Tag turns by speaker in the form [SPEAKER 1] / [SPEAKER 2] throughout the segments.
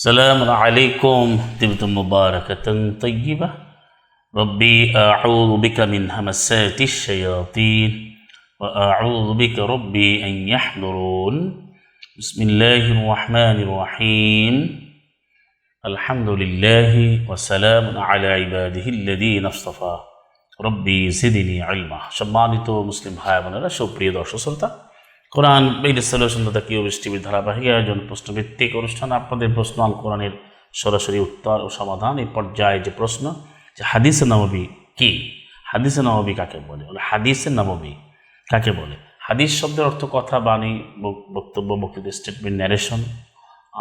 [SPEAKER 1] سلام عليكم طبتم مباركة طيبة ربي أعوذ بك من همسات الشياطين وأعوذ بك ربي أن يحضرون بسم الله الرحمن الرحيم الحمد لله وسلام على عباده الذين اصطفى ربي زدني علما সম্মানিত মুসলিম ভাই বোনেরা সুপ্রিয় দর্শক শ্রোতা কোরআন বেইলি সলিউশন তথা কিউবিস টিভির ধারাবাহিক আয়োজন প্রশ্নভিত্তিক অনুষ্ঠান আপনাদের প্রশ্ন আল কোরআনের সরাসরি উত্তর ও সমাধান। এই পর্যায়ে যে প্রশ্ন যে হাদিসে নববী কি, হাদিসে নববী কাকে বলে, হাদিসে নববী কাকে বলে? হাদিস শব্দের অর্থ কথা, বাণী, বক্তব্য, বক্তৃতা, স্টেটমেন্ট, ন্যারেশন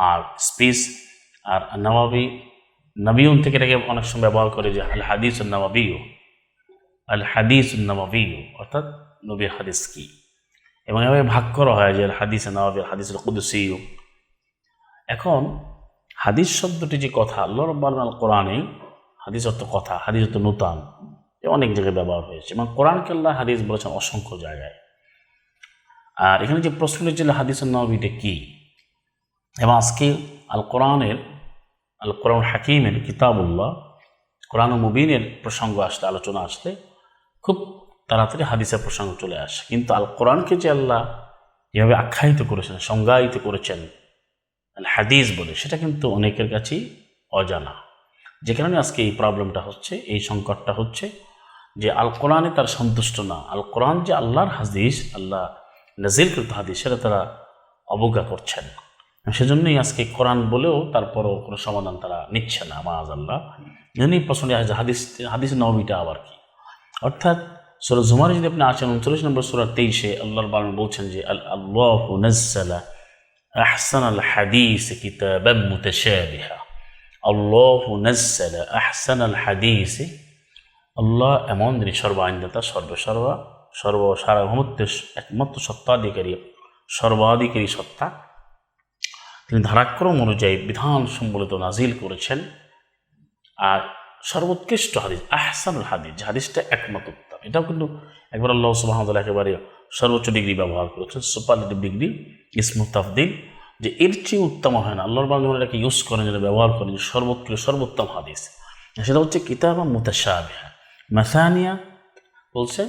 [SPEAKER 1] আর স্পিচ। আর নববী নবীন থেকে এটাকে অনেক সময় ব্যবহার করে যে আল হাদিস নববী, আল হাদিস নববী অর্থাৎ নবীর হাদিস কি। এবং এভাবে ভাগ করা হয় যে হাদিসে নববী, হাদিসুল কুদসি। এখন হাদিস শব্দটি যে কথা, আল্লাহ রাব্বুল আলামিন কোরআনে হাদিস অর্থ কথা, হাদিস অর্থ নূতন, অনেক জায়গায় ব্যবহার হয়েছে এবং কোরআনকে আল্লাহ হাদিস বলেছেন অসংখ্য জায়গায়। আর এখানে যে প্রশ্নটি ছিল হাদিসুন নববীটা কি, এবং আজকে আল কোরআন হাকিমের কিতাবুল্লাহ, কোরআন মুবিনের প্রসঙ্গ আসলে, আলোচনা আসলে খুব তাড়াতাড়ি হাদিসের প্রসঙ্গ চলে আসে। কিন্তু আল কোরআনকে যে আল্লাহ যেভাবে আখ্যায়িত করেছেন, সংজ্ঞায়িত করেছেন আল হাদিস বলে, সেটা কিন্তু অনেকের কাছেই অজানা। যে কারণে আজকে এই প্রবলেমটা হচ্ছে, এই সংকটটা হচ্ছে যে আল কোরআনে তার সন্তুষ্ট না, আল কোরআন যে আল্লাহর হাদিস, আল্লাহ নাজিলকৃত হাদিস, সেটা তারা অবজ্ঞা করছেন। সেজন্যই আজকে কোরআন বলেও তারপরও কোনো সমাধান তারা নিচ্ছে না, মাআযাল্লাহ। এজন্যই প্রশ্ন হাদিস নববীটা আবার কি। অর্থাৎ সূরা জুমারে যদি আপনি আসেন 39 নম্বর সূরা 23-এ আল্লাহ রাব্বুল আলামিন বলছেন যে আল্লাহু নাজ্জালা আহসানাল হাদিস কিতাবাম মুতাশাবিহা। আল্লাহু নাজ্জালা আহসানাল হাদিস, আল্লাহ এমন যিনি সর্বাইনদাতা, সার্বভৌমত্বের একমাত্র সত্তাধিকারী, সর্বাধিকারী সত্তা, তিনি ধারাক্রম অনুযায়ী বিধান সম্বলিত নাজিল করেছেন। আর সর্বোৎকৃষ্ট হাদিস আহসানুল হাদিস, যে হাদিসটা একমাত্র উত্তম। এটাও কিন্তু একবার আল্লাহ সুবহানাহু ওয়া তাআলা একেবারে সর্বোচ্চ ডিগ্রি ব্যবহার করেছেন, সুপারলেটিভ ডিগ্রি, ইসমু তাফদিল, যে এর চেয়ে উত্তম হয় না। আল্লাহর বান্দা এটাকে ইউজ করেন, যেটা ব্যবহার করেন, যে সর্বোত্তম হাদিস, সেটা হচ্ছে কিতাবা মুতাশাবিহা, মাসানিয়া বলছেন,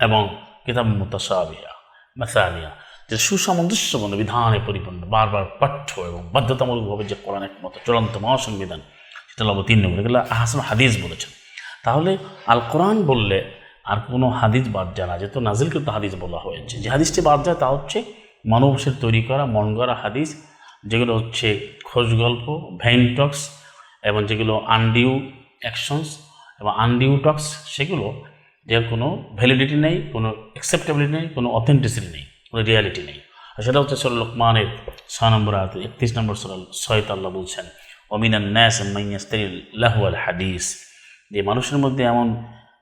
[SPEAKER 1] এবং কিতাব মুতাশাবিহা মাসানিয়া, যে সুসামঞ্জস্যপূর্ণ, বিধানে পরিপূর্ণ, বারবার পাঠ্য এবং বাধ্যতামূলকভাবে যে কোরআন একমাত্র চূড়ান্ত মহাসংবিধান, সেটা অবতীর্ণ করে এগুলো আহসান হাদিস বলেছেন। তাহলে আল কোরআন বললে আর কোনো হাদিস বাদ যায় না, যেহেতু নাজিলকৃত হাদিস বলা হয়েছে। যে হাদিসটি বাদ যায় তা হচ্ছে মানুষের তৈরি করা, মন গড়া হাদিস, যেগুলো হচ্ছে খোঁজ গল্প, ভ্যান টক্স, এবং যেগুলো আনডিউ অ্যাকশনস এবং আনডিউ টক্স, সেগুলো যে কোনো ভ্যালিডিটি নেই, কোনো অ্যাকসেপ্টেবিলিটি নেই, কোনো অথেন্টিসিটি নেই, কোনো রিয়ালিটি নেই। আর সেটা হচ্ছে সূরা লোকমানের 6 নম্বর আয়াত, 31 নম্বর সূরা 6 আল্লাহ বলছেন ওমিনান নাস মান ইয়াশতারি লাহওয়াল হাদিস, যে মানুষের মধ্যে এমন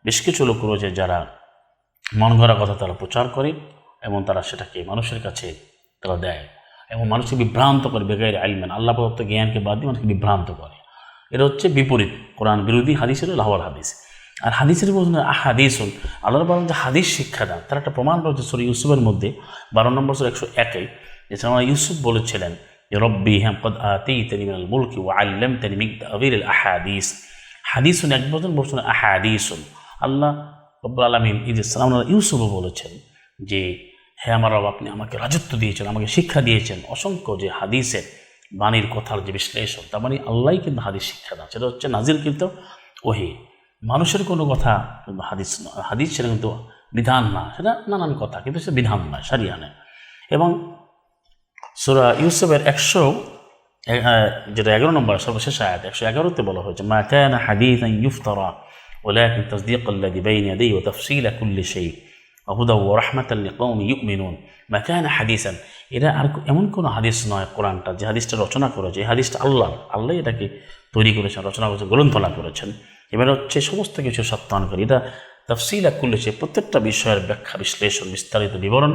[SPEAKER 1] বেশ কিছু লোক রয়েছে যারা মন গড়া কথা তারা প্রচার করে এবং তারা সেটাকে মানুষের কাছে তারা দেয় এবং মানুষকে বিভ্রান্ত করে, বেগাইর ইলমেন, আল্লাহ প্রদত্ত জ্ঞানকে বাদ দিয়ে মানুষকে বিভ্রান্ত করে। এটা হচ্ছে বিপরীত, কোরআন বিরোধী হাদিস হলো লাহওয়াল হাদিস। আর হাদিসের বলছেন আহাদিসুন, আল্লাহর বলেন যে হাদিস শিক্ষা দেন, তার একটা প্রমাণ রয়েছে সূরা ইউসুফের মধ্যে 12 নম্বর সূরা 101-এ, যেখানে ইউসুফ বলেছিলেন যে রব্বি কদ আতাইতানি মিনাল মুলকি ওয়া আল্লামতানি মিন তা'ওয়িলিল আহাদিস। হাদিসুন এক বলছেন আহাদিসুন, আল্লাহ রাব্বুল আলামিন ইউসুফও বলেছেন যে হে আমার রব, আপনি আমাকে রাজত্ব দিয়েছেন, আমাকে শিক্ষা দিয়েছেন অসংখ্য যে হাদিসের বাণীর কথার যে বিশ্লেষণ, তার মানে আল্লাহই কিন্তু হাদিস শিক্ষা দেন। সেটা হচ্ছে নাজিলকৃত ওহী, মানুষের কোনো কথা হাদিস নয়। হাদিস সেটা কিন্তু বিধান না, সেটা নানান কথা, কিন্তু সেটা বিধান নয়, শারিয়া নয়। এবং সূরা ইউসুফের 11 নম্বর সর্বশেষ আয়াত 111-তে বলা হয়েছে মা কানা হাদিসান ইফতারা ওয়ালাকিন তাসদীকাল্লাযী বাইনা ইয়াদাইহি ওয়া তাফসীলা কুল্লি শাই ওয়া হুদাও ওয়া রাহমাতাল লিকাওমিন ইউমিনুন। মা কানা হাদিসান, এটা আর এমন কোনো হাদিস নয় কোরআনটা যে হাদিসটা রচনা করেছে, এই হাদিসটা আল্লাহ এটাকে তৈরি করেছেন, রচনা করেছেন, গ্রন্থনা করেছেন। এবার হচ্ছে সমস্ত কিছু সত্যায়নকারী, এটা তাফসীলা কুল্লি শাই, প্রত্যেকটা বিষয়ের ব্যাখ্যা, বিশ্লেষণ, বিস্তারিত বিবরণ।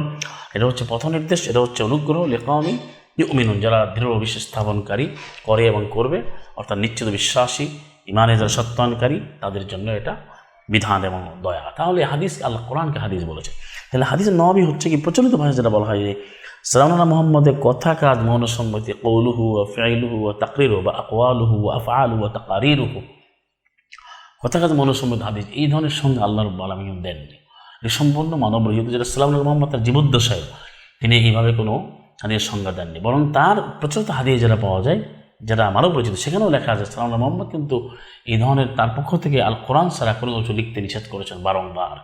[SPEAKER 1] এটা হচ্ছে পথ নির্দেশ, এটা হচ্ছে অনুগ্রহ, লিকাওমিন ইউমিনুন, যারা দৃঢ় বিশ্বাস স্থাপনকারী করে এবং করবে, অর্থাৎ নিশ্চিত বিশ্বাসী, ইমানে যারা সত্যায়নকারী, তাদের জন্য এটা বিধান এবং দয়া। তাহলে হাদিস, আল্লাহ কোরআনকে হাদিস বলেছে। তাহলে হাদিসের নববী হচ্ছে কি প্রচলিত ভাষা যেটা বলা হয় যে সালাম আলা মুহাম্মদের কথা, কাজ, মৌনসম্মতি, কৌলুহু ওয়া ফিআলুহু ওয়া তাকরিরুহু বা আকওয়ালুহু ওয়া আফআলুহু ওয়া তাকারিরুহু, কথা, কাজ, মৌনসম্মতি, হাদিস, এই ধরনের সঙ্গে আল্লাহ রাব্বুল আলামিন দেননি। এই সম্পূর্ণ মানবরহিত, যেটা সালাম আলা মুহাম্মদ তার জীবদ্দশায় তিনি এইভাবে কোনো হাদিসের সংজ্ঞা দেননি, বরং তার প্রচলিত হাদিস যেটা পাওয়া যায়, যেটা আমারও পরিচিত, সেখানেও লেখা আছে সালাম আলা মুহাম্মদ কিন্তু এই ধরনের তার পক্ষ থেকে আল কোরআন ছাড়া কোনো কিছু লিখতে নিষেধ করেছেন বারংবার।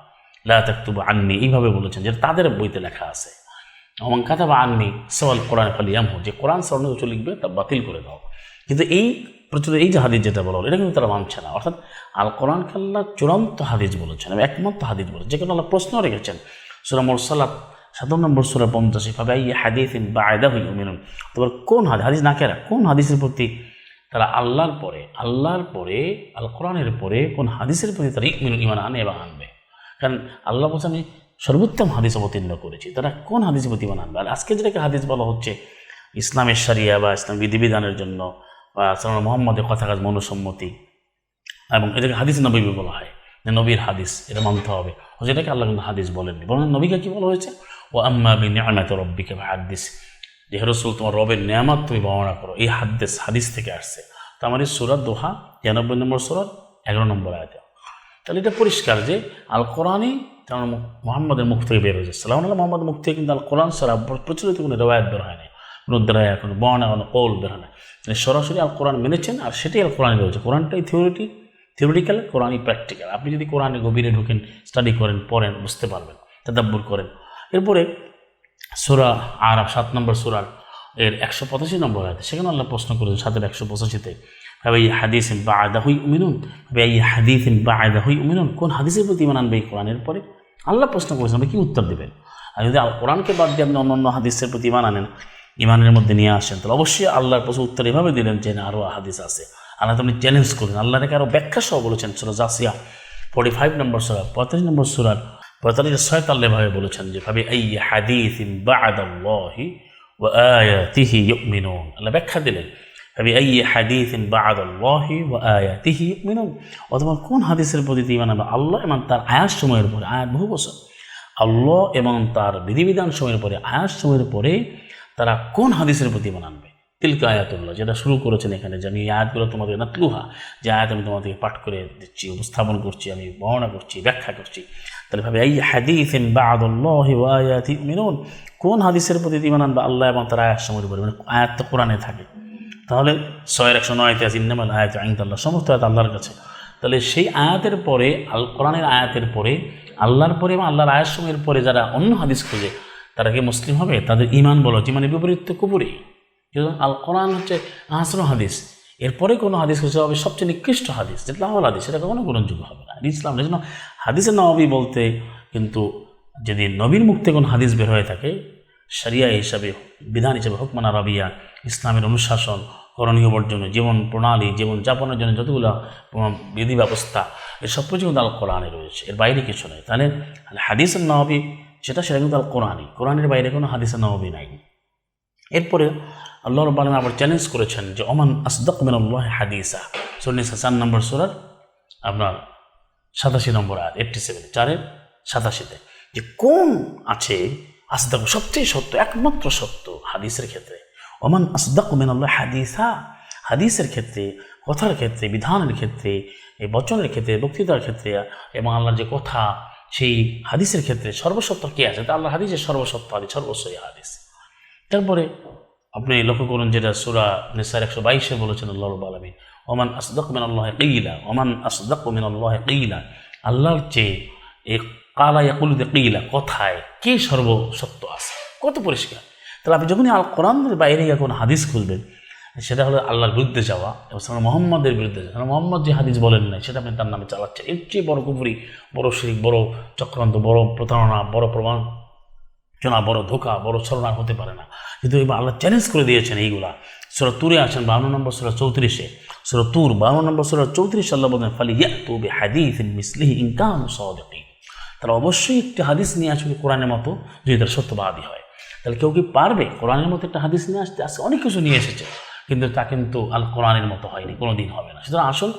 [SPEAKER 1] লা তাকতুবু আন্নি, এইভাবে বলেছেন, যেটা তাদের বইতে লেখা আছে। ওমান কাতাবা আন্নি সিওয়াল কোরআন ফালিয়ামহু, যে কোরআন ছাড়া অন্য কিছু লিখবে তা বাতিল করে দাও। কিন্তু এই প্রচলিত এই যে হাদিস যেটা বলা হলো, এটা কিন্তু তারা মানছে না। অর্থাৎ আল কোরআনকে আল্লাহ চূড়ান্ত হাদিস বলেছেন এবং একমাত্র হাদিস বলেছেন, যেখানে আল্লাহ প্রশ্ন রেখেছেন। সূরা মুরসালাত ৭ নম্বর সূরা ৮৫, ফাবিআইয়ি হাদিসিন বা'দাহু ইউমিনুন, তোমার কোন হাদিস নাকেরা, কোন হাদিসের প্রতি তারা আল্লাহর পরে আল কোরআনের পরে কোন হাদিসের প্রতি তারা ঈমান আনে এবং আনবে। কারণ আল্লাহ বলছে আমি সর্বোত্তম হাদিস অবতীর্ণ করেছি, তারা কোন হাদিসের প্রতি ঈমান আনবে? আর আজকে যেটাকে হাদিস বলা হচ্ছে ইসলামের শরিয়া বা ইসলাম বিধিবিধানের জন্য, বা সাল্লাল্লাহু মুহাম্মদের কথা, কাজ, মনুসম্মতি, এবং এটাকে হাদিস নবী বলা হয়, যে নবীর হাদিস, এটা মানতে হবে। যেটাকে আল্লাহ কিন্তু হাদিস বলেননি, বরং নবীকে কি বলা হয়েছে? ও আম্মা বিনিআমাতি রাব্বিকা ফাহাদ্দিস, যে হে রাসূল তোমার রবের নেয়ামত তুমি বর্ণনা করো। এই হাদিস থেকে আসছে। তো আমার এই সূরা দোহা ৯৩ নম্বর সূরার ১১ নম্বর আয়াতে। তাহলে এটা পরিষ্কার যে আল কোরআনই কারণ মুহাম্মদের মুখ থেকে বের হয়েছে। সাল্লাল্লাহু আলাইহি মুহাম্মদের মুখ থেকে কিন্তু আল কোরআন ছাড়া প্রচলিত কোনো রেওয়ায়াত বের হয় না, কোনো দ্বারায় কোনো বর্ণনা, কোনো কৌল বের হয় না। সরাসরি আল কোরআন মেনেছেন, আর সেটাই আল কোরআনে রয়েছে। কোরআনটাই থিওরিটিক্যাল, কোরআনই প্র্যাকটিক্যাল। আপনি যদি কোরআনে গভীরে ঢুকেন, স্টাডি করেন, পড়েন, বুঝতে পারবেন, তাদাব্বুর করেন। এরপরে সূরা আরাফ ৭ নম্বর সূরার এর ১৮৫ নম্বর আয়াতে, সেখানে আল্লাহ প্রশ্ন করেছেন ৭-এর ১৮৫-তে, ফাবিআইয়ি হাদিসিন বা'দাহু ইউমিনুন, ফাবিআইয়ি হাদিসিন বা'দাহু ইউমিনুন, কোন হাদিসের প্রতি ঈমান আনবে এই কোরআনের পরে? আল্লাহ প্রশ্ন করেছেন, আপনি কি উত্তর দেবেন? আর যদি আল কোরআনকে বাদ দিয়ে আপনি অন্য হাদিসের প্রতি ঈমান আনেন, ঈমানের মধ্যে নিয়ে আসেন, তাহলে অবশ্যই আল্লাহর প্রশ্ন উত্তর এভাবে দিলেন যে না, আরও হাদিস আছে। আল্লাহ আপনি চ্যালেঞ্জ করলেন, আল্লাহ নাকি আরও ব্যাখ্যা সহ বলেছেন। সূরা জাসিয়া 45 নম্বর সূরা 35 নম্বর সূরার 45-46 আল্লাহভাবে বলেছেন যে ফাবিআইয়ি হাদিসিন বা'দাল্লাহি ওয়া আয়াতিহি ইউমিনুন। আল্লাহ ব্যাখ্যা দিলেন ফাবিআইয়ি হাদিসিন বা'দাল্লাহি ওয়া আয়াতিহি ইউমিনুন, অথবা কোন হাদিসের প্রতি ঈমান আনবে? আল্লাহ এবং তার আয়াত সময়ের পরে, আয়াত বহু বছর, আল্লাহ এবং তার বিধিবিধান সময়ের পরে, আয়াত সময়ের পরে তারা কোন হাদিসের প্রতি ঈমান আনবে? তিলকা আয়াতুল্লাহ, যেটা শুরু করেছেন এখানে, যে আমি এই আয়াতগুলো তোমাদের নাতলুহা, যে আয়াত আমি তোমাদেরকে পাঠ করে দিচ্ছি, উপস্থাপন করছি, আমি বর্ণনা করছি, ব্যাখ্যা করছি। তাহলে ভাবে এই হাদিসিন বা'দাল্লাহি ওয়া আয়াতিহি ইউমিনুন, কোন হাদিসের প্রতি ঈমান আনবে? আল্লাহ এবং তার আয়াত সময়ের পরে, মানে আয়াত তো কোরআনে থাকে। তাহলে 6-109 আছে ইন্নামাল আয়াতু ইনদাল্লাহ, সমস্ত আয়াত আল্লাহর কাছে। তাহলে সেই আয়াতের পরে, আল কোরআনের আয়াতের পরে, আল্লাহর পরে এবং আল্লাহর আয়াত সময়ের পরে যারা অন্য হাদিস খোঁজে, তারা কি মুসলিম হবে? তাদের ঈমান বলা হচ্ছে ঈমানের বিপরীত তো কুফরি। আল কোরআন হচ্ছে আহসান হাদিস, এরপরে কোনো হাদিস হচ্ছে হবে সবচেয়ে নিকৃষ্ট হাদিস, যেটা লাহল হাদিস, সেটা কখনো গ্রহণযোগ্য হবে না ইসলাম। এই জন্য হাদিসের নবী বলতে কিন্তু যদি নবীর মুখ থেকে কোনো হাদিস বের হয়ে থাকে, শরিয়া হিসাবে, বিধান হিসাবে, হুকমানা রাবিয়া, ইসলামের অনুশাসন, করণীয় বর্জন, জীবন প্রণালী, জীবন যাপনের জন্য যতগুলো বিধি ব্যবস্থা, এর সব কিছু কিন্তু আল কোরআনে রয়েছে, এর বাইরে কিছু নেই। তাহলে হাদিসের নবী সেটা কিন্তু আল কোরআনের বাইরে কোনো হাদিসের নবী নাই। এরপরে আল্লাহ রাব্বুল আলামিন আবার চ্যালেঞ্জ করেছেন যে ওমান আসদাকু মিনাল্লাহি হাদিসা, সূরা নিসা ৪ নম্বর সূরার আপনার ৮৭ নম্বর আয়াত, 87, 4-87, যে কোন আছে আসদাকু, সবচেয়ে সত্য, একমাত্র সত্য হাদিসের ক্ষেত্রে। ওমান আসদাকু মিনাল্লাহি হাদিসা, হাদিসের ক্ষেত্রে, কথার ক্ষেত্রে, বিধানের ক্ষেত্রে, এই বচনের ক্ষেত্রে, বক্তৃতার ক্ষেত্রে, এবং আল্লাহর যে কথা, সেই হাদিসের ক্ষেত্রে সর্বসত্য কে আছে? তা আল্লাহ হাদিসের সর্বসত্য হাদিস, সর্বসই হাদিস। তারপরে আপনি লক্ষ্য করুন যেটা সূরা নিসার 122-এ বলেছেন আল্লাহ রাব্বুল আলামিন, ওমান আসদাকু মিনাল্লাহি কিলা, ওমান আসদাকু মিনাল্লাহি কিলা, আল্লাহর চেয়ে এই কালা ইয়াকুলু কিলা, কথায় কে সর্বসত্য আছে, কত পরিষ্কার। তাহলে আপনি যখনই আল কোরআনের বাইরে গিয়ে কোনো হাদিস খুঁজবেন, সেটা হলো আল্লাহর বিরুদ্ধে যাওয়া এবং মোহাম্মদের বিরুদ্ধে যাওয়া। মোহাম্মদ যে হাদিস বলেন নাই, সেটা আপনি তার নামে চালাচ্ছেন। এর চেয়ে বড় কুফরি, বড় শিরক, বড় চক্রান্ত, বড় প্রতারণা, বড় প্রমাণচনা, বড় ধোঁকা, বড় ছলনা হতে পারে না। কিন্তু এবার আল্লাহ চ্যালেঞ্জ করে দিয়েছেন এইগুলা। সূরা তুরে আছেন 52 নম্বর সূরা 34-এ, সূরা তুর 52 নম্বর সূরা 34 আল্লাহ বলেন ফালিয়াতু বিহাদিসিন মিসলিহি ইন কানু সাদিকিন, তারা অবশ্যই একটি হাদিস নিয়ে আসবে কোরআনের মতো, যদি তারা সত্যবাদী হয়। তাহলে কেউ কি পারবে কোরআনের মতো একটা হাদিস নিয়ে আসতে? আজকে অনেক কিছু নিয়ে এসেছে, কিন্তু তা কিন্তু আল কোরআনের মতো হয়নি, কোনো দিন হবে না। সুতরাং আসুন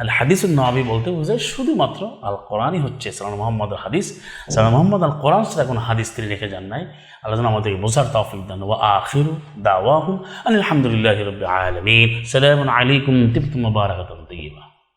[SPEAKER 1] আল হাদিসুন নবী বলতে বোঝায় শুধুমাত্র আল কোরআনই হচ্ছে সালাম মোহাম্মদ হাদিস। সালাম মোহাম্মদ আল কোরআন ছাড়া কোনো হাদিস তিনি রেখে যান নাই। আল্লাহ যেন আমাদেরকে বোঝার তৌফিক দান। ওয়া আখিরু দাওয়াহুম আলহামদুলিল্লাহি রাব্বিল আলামিন। সালামুন আলাইকুম তিবতুম মুবারাকাতুন তাইয়্যিবা।